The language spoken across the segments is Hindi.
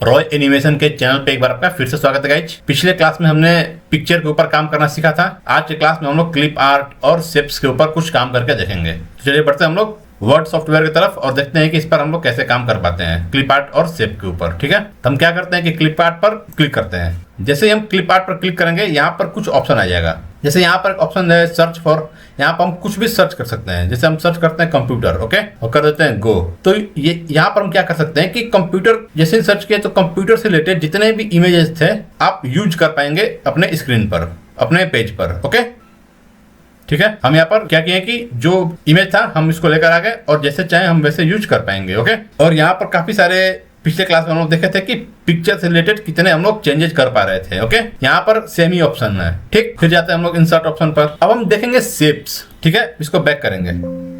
रॉय एनिमेशन के चैनल पे एक बार आपका फिर से स्वागत है गाइज। पिछले क्लास में हमने पिक्चर के ऊपर काम करना सीखा था। आज के क्लास में हम लोग क्लिप आर्ट और शेप्स के ऊपर कुछ काम करके देखेंगे। तो चलिए बढ़ते हैं हम लोग वर्ड सॉफ्टवेयर की तरफ और देखते हैं कि इस पर हम लोग कैसे काम कर पाते हैं क्लिप आर्ट और शेप के ऊपर। ठीक है, तो हम क्या करते हैं कि क्लिप आर्ट पर क्लिक करते हैं। जैसे ही हम क्लिप आर्ट पर क्लिक करेंगे यहाँ पर कुछ ऑप्शन आ जाएगा। जैसे यहाँ पर ऑप्शन है सर्च फॉर, यहाँ पर हम कुछ भी सर्च कर सकते हैं। जैसे हम सर्च करते हैं कंप्यूटर, ओके, और कर देते हैं गो। तो ये यहाँ पर हम क्या कर सकते हैं कि कंप्यूटर जैसे सर्च किया तो कंप्यूटर से रिलेटेड जितने भी इमेजेस थे आप यूज कर पाएंगे अपने स्क्रीन पर, अपने पेज पर। ओके, ठीक है, हम यहाँ पर क्या किए कि जो इमेज था हम इसको लेकर आ गए और जैसे चाहे हम वैसे यूज कर पाएंगे। ओके, और यहाँ पर काफी सारे पिछले क्लास में हम लोग देखे थे कि पिक्चर से रिलेटेड कितने हम लोग चेंजेस कर पा रहे थे। ओके, यहाँ पर सेमी ऑप्शन है। ठीक, फिर जाते हैं हम लोग इंसर्ट ऑप्शन पर। अब हम देखेंगे शेप्स। ठीक है, इसको बैक करेंगे।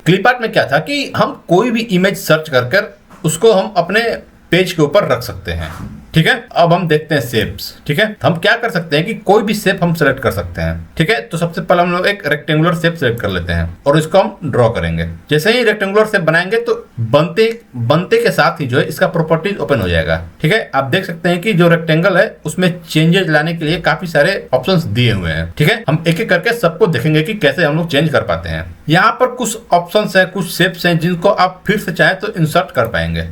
क्लिप आर्ट में क्या था कि हम कोई भी इमेज सर्च कर उसको हम अपने पेज के ऊपर रख सकते हैं। ठीक है, अब हम देखते हैं शेप्स। ठीक है, हम क्या कर सकते हैं कि कोई भी शेप हम सेलेक्ट कर सकते हैं। ठीक है, तो सबसे पहले हम लोग एक रेक्टेंगुलर शेप सेलेक्ट कर लेते हैं और इसको हम ड्रॉ करेंगे। जैसे ही रेक्टेंगुलर शेप बनाएंगे तो बनते के साथ ही जो है इसका प्रॉपर्टीज ओपन हो जाएगा। ठीक है, आप देख सकते हैं कि जो रेक्टेंगल है उसमें चेंजेस लाने के लिए काफी सारे ऑप्शंस दिए हुए हैं। ठीक है, हम एक एक करके सबको देखेंगे कि कैसे हम लोग चेंज कर पाते हैं। यहाँ पर कुछ ऑप्शंस हैं, कुछ शेप्स हैं जिनको आप फिर से चाहे तो इंसर्ट कर पाएंगे।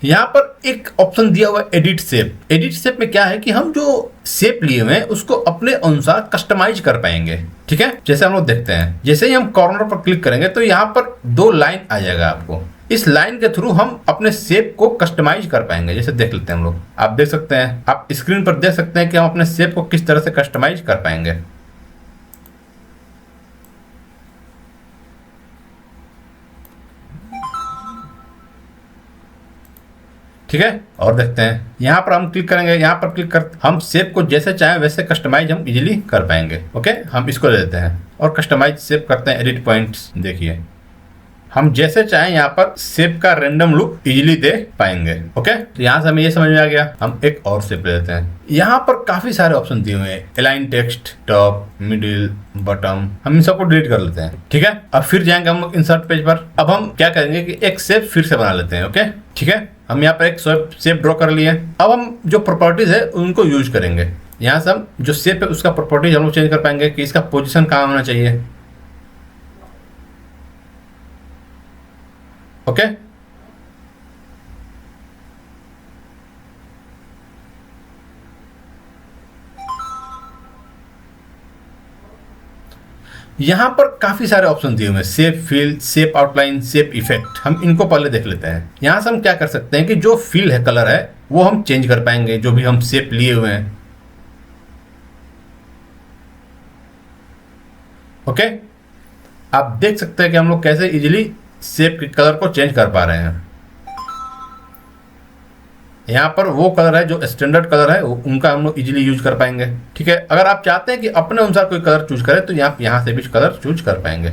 यहाँ पर एक ऑप्शन दिया हुआ है एडिट शेप। एडिट शेप में क्या है कि हम जो शेप लिए हुए हैं उसको अपने अनुसार कस्टमाइज कर पाएंगे। ठीक है, जैसे हम लोग देखते हैं, जैसे ही हम कॉर्नर पर क्लिक करेंगे तो यहाँ पर दो लाइन आ जाएगा आपको। इस लाइन के थ्रू हम अपने शेप को कस्टमाइज कर पाएंगे। जैसे देख लेते हैं हम लोग, आप देख सकते हैं, आप स्क्रीन पर देख सकते हैं कि हम अपने शेप को किस तरह से कस्टमाइज कर पाएंगे। ठीक है, और देखते हैं यहाँ पर हम क्लिक करेंगे, यहाँ पर क्लिक कर हम शेप को जैसे चाहें वैसे कस्टमाइज हम इजीली कर पाएंगे। ओके, हम इसको ले लेते हैं और कस्टमाइज शेप करते हैं। एडिट पॉइंट्स देखिए, हम जैसे चाहें यहाँ पर शेप का रैंडम लुक इजीली दे पाएंगे। ओके, तो यहाँ से हमें ये समझ में आ गया। हम एक और शेप ले लेते हैं। यहाँ पर काफी सारे ऑप्शन दिए हुए हैं, align text, top, middle, bottom. हम इन सबको डिलीट कर लेते हैं। ठीक है, अब फिर जाएंगे हम लोग इंसर्ट पेज पर। अब हम क्या करेंगे कि एक शेप फिर से बना लेते हैं। ओके, ठीक है, हम यहाँ पर एक शेप ड्रॉ कर लिए। अब हम जो प्रॉपर्टीज है उनको यूज करेंगे। यहाँ से हम जो शेप है उसका प्रॉपर्टीज हम लोग चेंज कर पाएंगे कि इसका पोजीशन कहाँ होना चाहिए। ओके, यहाँ पर काफी सारे ऑप्शन दिए हुए हैं, shape fill, shape outline, shape effect. हम इनको पहले देख लेते हैं। यहाँ से हम क्या कर सकते हैं कि जो फिल है, कलर है, वो हम चेंज कर पाएंगे जो भी हम शेप लिए हुए हैं। ओके, आप देख सकते हैं कि हम लोग कैसे इजीली शेप के कलर को चेंज कर पा रहे हैं। यहाँ पर वो कलर है जो स्टैंडर्ड कलर है, उनका हम लोग इजीली यूज कर पाएंगे। ठीक है, अगर आप चाहते हैं कि अपने अनुसार कोई कलर चूज करें तो आप यहाँ से भी कलर चूज कर पाएंगे।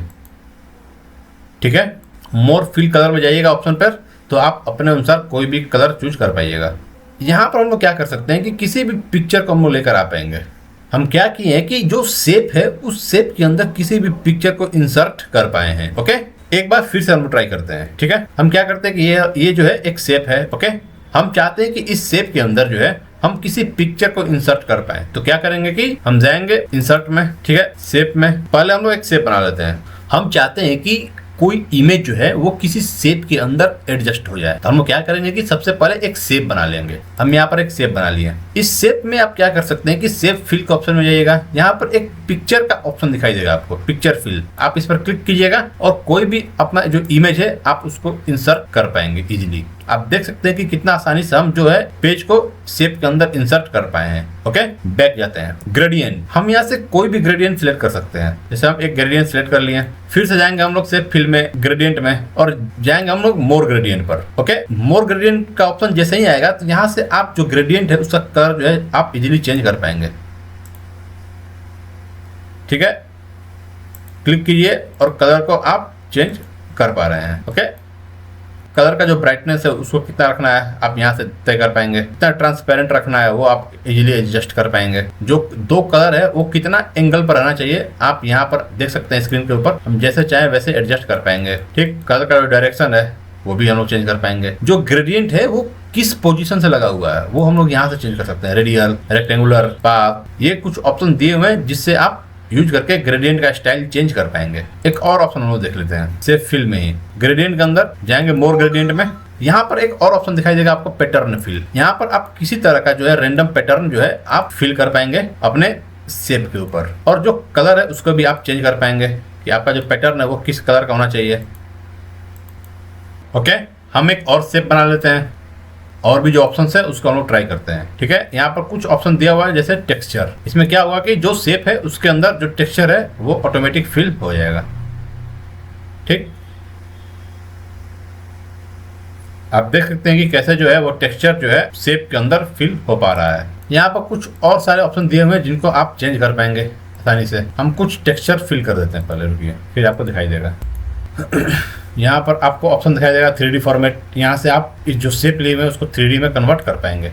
ठीक है, मोर फिल कलर में जाइएगा ऑप्शन पर, तो आप अपने अनुसार कोई भी कलर चूज कर पाइएगा। यहाँ पर हम लोग क्या कर सकते हैं कि किसी भी पिक्चर को हम लोग लेकर आ पाएंगे। हम क्या किए हैं कि जो शेप है उस शेप के अंदर किसी भी पिक्चर को इंसर्ट कर पाए हैं। ओके, एक बार फिर से हम ट्राई करते हैं। ठीक है, हम क्या करते हैं कि ये जो है एक शेप है। ओके, हम चाहते हैं कि इस शेप के अंदर जो है हम किसी पिक्चर को इंसर्ट कर पाए। तो क्या करेंगे कि हम जाएंगे इंसर्ट में। ठीक है, शेप में पहले हम लोग एक शेप बना लेते हैं। हम चाहते हैं कि कोई इमेज जो है वो किसी शेप के अंदर एडजस्ट हो जाए। तो हम लोग क्या करेंगे कि सबसे पहले एक शेप बना लेंगे। हम यहाँ पर एक शेप बना लिए। इस शेप में आप क्या कर सकते हैं कि शेप फिल के ऑप्शन में जाइएगा। यहाँ पर एक पिक्चर का ऑप्शन दिखाई देगा आपको, पिक्चर फिल। आप इस पर क्लिक कीजिएगा और कोई भी अपना जो इमेज है आप उसको इंसर्ट कर पाएंगे इजीली। आप देख सकते हैं कि कितना आसानी से हम जो है पेज को शेप के अंदर इंसर्ट कर पाए हैं। ओके, बैक जाते हैं। ग्रेडियंट, हम यहाँ से कोई भी ग्रेडियंट सिलेक्ट कर सकते हैं। जैसे हम एक ग्रेडियंट सिलेक्ट कर लिए, फिर से जाएंगे हम लोग शेप फिल में, ग्रेडियंट में, और जाएंगे हम लोग मोर ग्रेडियंट पर। ओके, मोर ग्रेडियंट का ऑप्शन जैसे ही आएगा तो यहाँ से आप जो ग्रेडियंट है उसका कलर जो है आप इजीली चेंज कर पाएंगे। ठीक है, क्लिक कीजिए और कलर को आप चेंज कर पा रहे हैं। ओके, कलर का जो ब्राइटनेस है उसको कितना रखना है आप यहाँ से तय कर पाएंगे। कितना ट्रांसपेरेंट रखना है वो आप इजीली एडजस्ट कर पाएंगे। जो दो कलर है वो कितना एंगल पर रहना चाहिए आप यहाँ पर देख सकते हैं स्क्रीन के ऊपर। हम जैसे चाहे वैसे एडजस्ट कर पाएंगे। ठीक, कलर का जो डायरेक्शन है वो भी हम लोग चेंज कर पाएंगे। जो ग्रेडियंट है वो किस पोजीशन से लगा हुआ है वो हम लोग यहाँ से चेंज कर सकते हैं। रेडियल, रेक्टेंगुलर, पाथ, ये कुछ ऑप्शन दिए हुए हैं जिससे आप यूज करके ग्रेडियंट का स्टाइल चेंज कर पाएंगे। एक और ऑप्शन हम लोग देख लेते हैं सेफ फिल में ही। ग्रेडियंट के अंदर जाएंगे, मोर ग्रेडियंट में, यहाँ पर एक और ऑप्शन दिखाई देगा आपको, पैटर्न फिल। यहाँ पर आप किसी तरह का जो है रैंडम पैटर्न जो है आप फिल कर पाएंगे अपने शेप के ऊपर, और जो कलर है उसको भी आप चेंज कर पाएंगे कि आपका जो पैटर्न है वो किस कलर का होना चाहिए। ओके, हम एक और शेप बना लेते हैं, और भी जो ऑप्शंस है उसको हम लोग ट्राई करते हैं। ठीक है, यहाँ पर कुछ ऑप्शन दिया हुआ है जैसे टेक्सचर। इसमें क्या होगा कि जो शेप है उसके अंदर जो टेक्सचर है वो ऑटोमेटिक फिल हो जाएगा। ठीक, आप देख सकते हैं कि कैसे जो है वो टेक्सचर जो है शेप के अंदर फिल हो पा रहा है। यहाँ पर कुछ और सारे ऑप्शन दिए हुए हैं जिनको आप चेंज कर पाएंगे आसानी से। हम कुछ टेक्सचर फिल कर देते हैं पहले, रुकिए, फिर आपको दिखाई देगा। यहाँ पर आपको ऑप्शन दिखाई देगा 3D फॉर्मेट। यहाँ से आप इस जो शेप लिए हुए हैं उसको 3D में कन्वर्ट कर पाएंगे।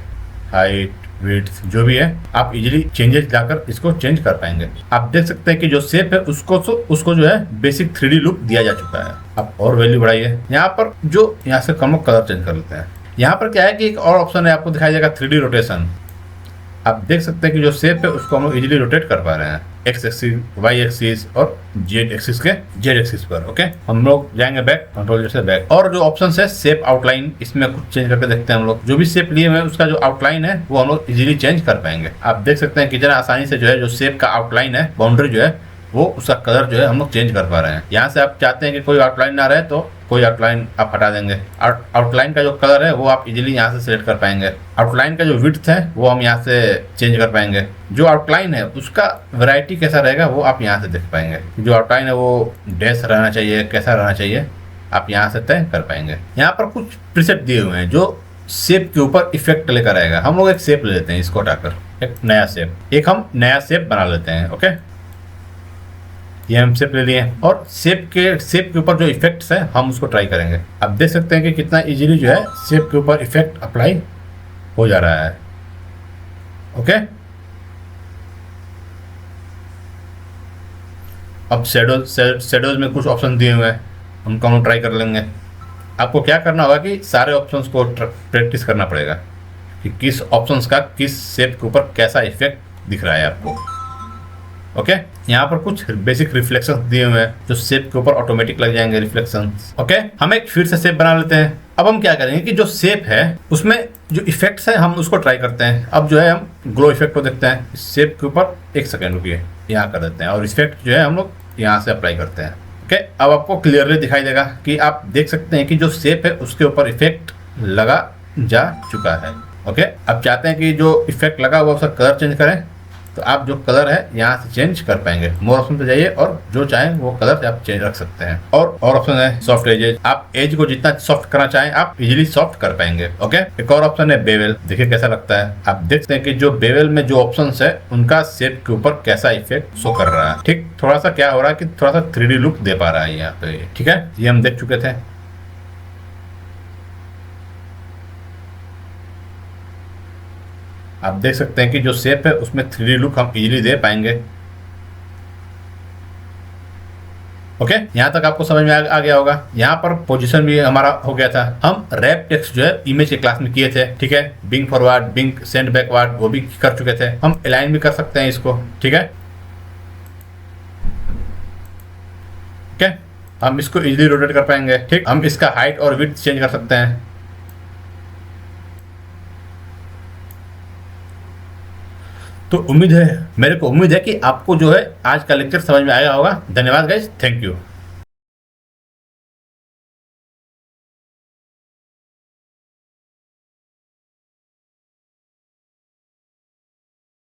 हाइट, विड्थ जो भी है आप इजीली चेंजेस लाकर इसको चेंज कर पाएंगे। आप देख सकते हैं कि जो शेप है उसको जो है बेसिक 3D लुक दिया जा चुका है। आप और वैल्यू बढ़ाइए। यहाँ पर जो यहाँ से हम लोग कलर चेंज कर लेते हैं। यहाँ पर क्या है कि एक और ऑप्शन है, आपको दिखाई देगा 3D रोटेशन। आप देख सकते हैं कि जो शेप है उसको हम लोग इजीली रोटेट कर पा रहे हैं, एक्स एक्सिस, वाई एक्सिस और जेड एक्सिस के जेड एक्सिस पर। ओके, हम लोग जाएंगे बैक, कंट्रोल जेड से बैक। और जो ऑप्शन है शेप आउटलाइन, इसमें कुछ चेंज करके देखते हैं हम लोग। जो भी शेप लिए हुए हैं उसका जो आउटलाइन है वो हम लोग इजीली चेंज कर पाएंगे। आप देख सकते हैं कितना आसानी से जो है जो शेप का आउटलाइन है, बाउंड्री जो है वो उसका कलर जो है हम लोग चेंज कर पा रहे हैं। यहाँ से आप चाहते हैं कि कोई आउटलाइन ना रहे तो कोई आउटलाइन आप हटा देंगे। आउटलाइन का जो कलर है वो आप इजीली यहाँ से सिलेक्ट कर पाएंगे। आउटलाइन का जो विड्थ है वो हम यहाँ से चेंज कर पाएंगे। जो आउटलाइन है उसका वैरायटी कैसा रहेगा वो आप यहाँ से देख पाएंगे। जो आउटलाइन है वो डैश रहना चाहिए, कैसा रहना चाहिए, आप यहाँ से तय कर पाएंगे। यहाँ पर कुछ प्रीसेट दिए हुए हैं जो शेप के ऊपर इफेक्ट लेकर आएगा। हम लोग एक शेप ले लेते हैं, इसको हटाकर एक नया शेप बना लेते हैं। ओके, ये हम शेप ले लिए और शेप के ऊपर जो इफेक्ट्स है हम उसको ट्राई करेंगे। आप देख सकते हैं कि कितना इजीली जो है शेप के ऊपर इफेक्ट अप्लाई हो जा रहा है। ओके, अब शेडोज में कुछ ऑप्शन दिए हुए हैं, उनको हम ट्राई कर लेंगे। आपको क्या करना होगा कि सारे ऑप्शंस को प्रैक्टिस करना पड़ेगा कि किस ऑप्शंस का किस शेप के ऊपर कैसा इफेक्ट दिख रहा है आपको। ओके, यहाँ पर कुछ बेसिक रिफ्लेक्शंस दिए हुए हैं जो शेप के ऊपर ऑटोमेटिक लग जाएंगे रिफ्लेक्शंस। ओके, हम एक फिर से शेप बना लेते हैं। अब हम क्या करेंगे कि जो शेप है उसमें जो इफेक्ट्स है हम उसको ट्राई करते हैं। अब जो है हम ग्लो इफेक्ट को देखते हैं। इस शेप के ऊपर एक सेकेंड रुकिए, यहाँ कर देते हैं और इफेक्ट जो है हम लोग यहाँ से अप्लाई करते हैं। ओके, अब आपको क्लियरली दिखाई देगा कि आप देख सकते हैं कि जो शेप है उसके ऊपर इफेक्ट लगा जा चुका है। ओके, अब चाहते हैं कि जो इफेक्ट लगा हुआ उसका कलर चेंज करें तो आप जो कलर है यहाँ से चेंज कर पाएंगे। मोर ऑप्शन पे जाइए और जो चाहें वो कलर आप चेंज रख सकते हैं। और ऑप्शन है सॉफ्ट एजेस। आप एज को जितना सॉफ्ट करना चाहें आप इजीली सॉफ्ट कर पाएंगे। ओके, एक और ऑप्शन है बेवल। देखिए कैसा लगता है। आप देखते हैं कि जो बेवल में जो ऑप्शन है उनका शेप के ऊपर कैसा इफेक्ट शो कर रहा है। ठीक, थोड़ा सा क्या हो रहा है कि थोड़ा सा 3D लुक दे पा रहा है यहाँ पे। ठीक है, ये हम देख चुके थे। आप देख सकते हैं कि जो शेप है उसमें 3D लुक हम इजीली दे पाएंगे। ओके, यहाँ तक आपको समझ में आ गया होगा। यहाँ पर पोजीशन भी हमारा हो गया था। हम रैप टेक्स्ट जो है इमेज के क्लास में किए थे। ठीक है, bring forward, bring send backward वो भी कर चुके थे। हम अलाइन भी कर सकते हैं इसको। ठीक है, ओके, हम इसको इजीली रोटेट कर पाएंगे। ठीक, हम इसका हाइट और विड्थ चेंज कर सकते हैं। तो मेरे को उम्मीद है कि आपको जो है आज का लेक्चर समझ में आया होगा। धन्यवाद गाइस, थैंक यू।